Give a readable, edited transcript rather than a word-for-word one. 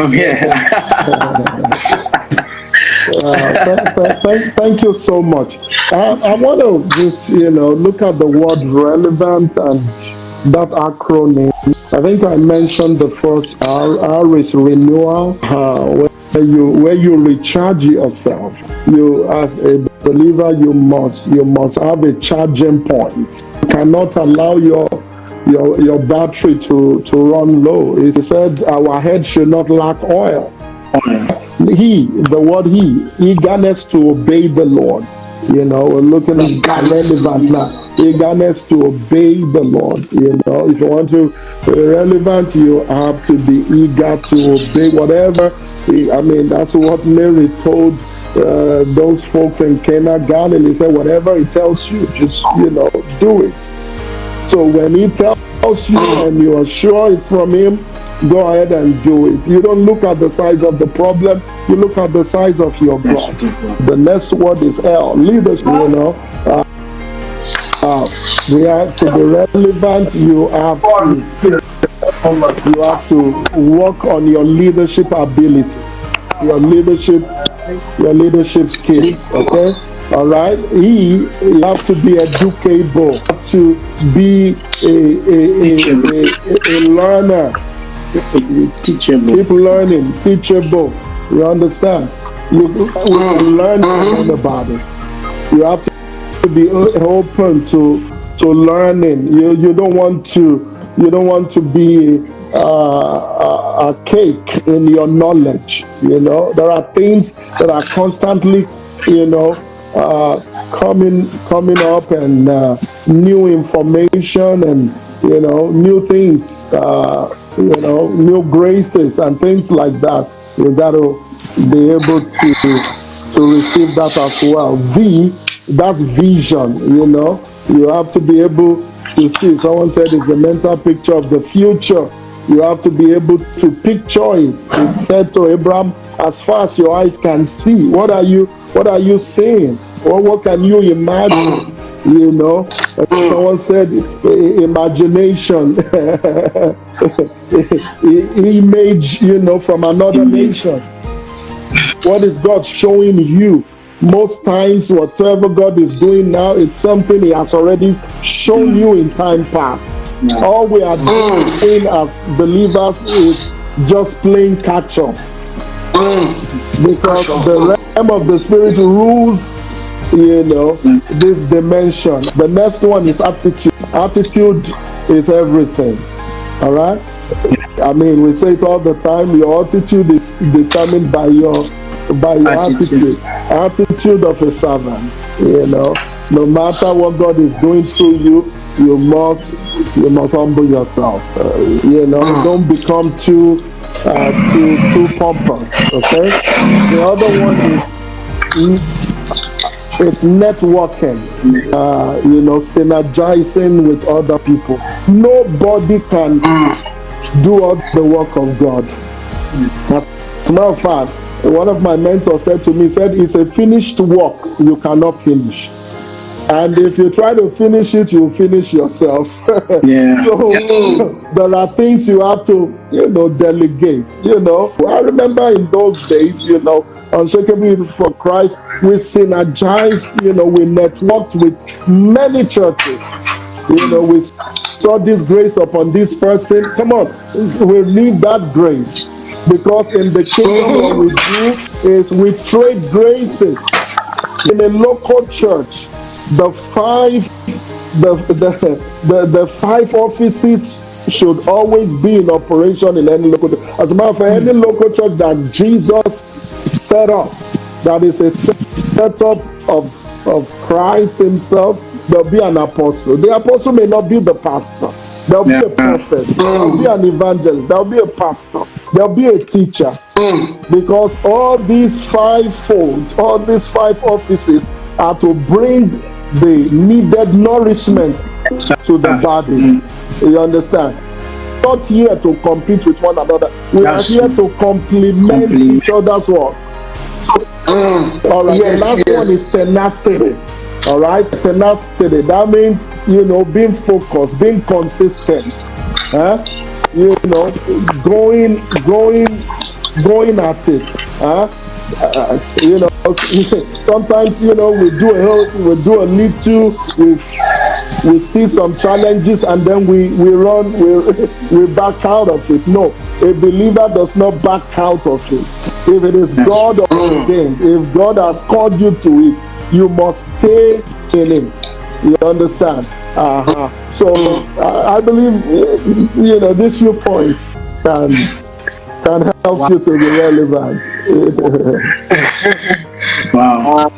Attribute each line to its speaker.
Speaker 1: I'm here.
Speaker 2: Thank you so much. I want to just, look at the word relevant and that acronym. I think I mentioned the first R. R is renewal, where you recharge yourself. You, as a believer, you must have a charging point. You cannot allow your battery to run low. He said our head should not lack oil. The word eagerness to obey the Lord. We're looking at relevant now. Eagerness to obey the Lord. If you want to be relevant, you have to be eager to obey whatever. I mean, that's what Mary told those folks in Cana, Galilee. He said, whatever he tells you, just, do it. So when he tells you and you are sure it's from him, go ahead and do it. You don't look at the size of the problem, you look at the size of your God. The next word is L, leadership. We have to be relevant. You have to work on your leadership abilities, your leadership skills. Okay, all right. You have to be educable. You have to be a learner.
Speaker 1: Teachable.
Speaker 2: Keep learning. Teachable. You understand? You learn about it. You have to be open to learning. You don't want to be a cake in your knowledge. There are things that are constantly coming up, and new information, and new things, new graces and things like that. You got to be able to receive that as well. V, that's vision. You have to be able to see. Someone said it's the mental picture of the future. You have to be able to picture it. He said to Abraham, as far as your eyes can see, what are you seeing? Or what can you imagine? Someone said imagination, image, from another nation. What is God showing you? Most times, whatever God is doing now, it's something He has already shown you in time past. All we are doing as believers is just playing catch up, because the realm of the Spirit rules this dimension. The next one is attitude. Attitude is everything. All right. I mean, we say it all the time. Your attitude is determined by your attitude. Attitude of a servant. No matter what God is doing through you, you must humble yourself. Don't become too pompous. Okay. The other one is it's networking, synergizing with other people. Nobody can do all the work of God. As a matter of fact, one of my mentors said to me, it's a finished work you cannot finish. And if you try to finish it, you'll finish yourself.
Speaker 1: Yeah.
Speaker 2: So there are things you have to, delegate. I remember in those days, Unshakable for Christ, we synergized, we networked with many churches. We saw this grace upon this person. Come on, we need that grace. Because in the kingdom, what we do is we trade graces. In a local church, the five offices should always be in operation in any local church. As a matter of fact, any local church that Jesus set up, that is a setup of Christ Himself, there'll be an apostle. The apostle may not be the pastor. There'll be a prophet. There'll be an evangelist. There'll be a pastor. There'll be a teacher. Because all these five folds, all these five offices are to bring the needed nourishment to the body. You understand? Not here to compete with one another. We are here to complement each other's work. So, all right. The last one is tenacity. All right, tenacity. That means being focused, being consistent. Going going at it. You know, sometimes we do a little, we see some challenges, and then we run, we back out of it. No, a believer does not back out of it. If it is God ordained, if God has called you to it, you must stay in it. You understand? So I believe these few points can help you to be relevant.
Speaker 1: Wow.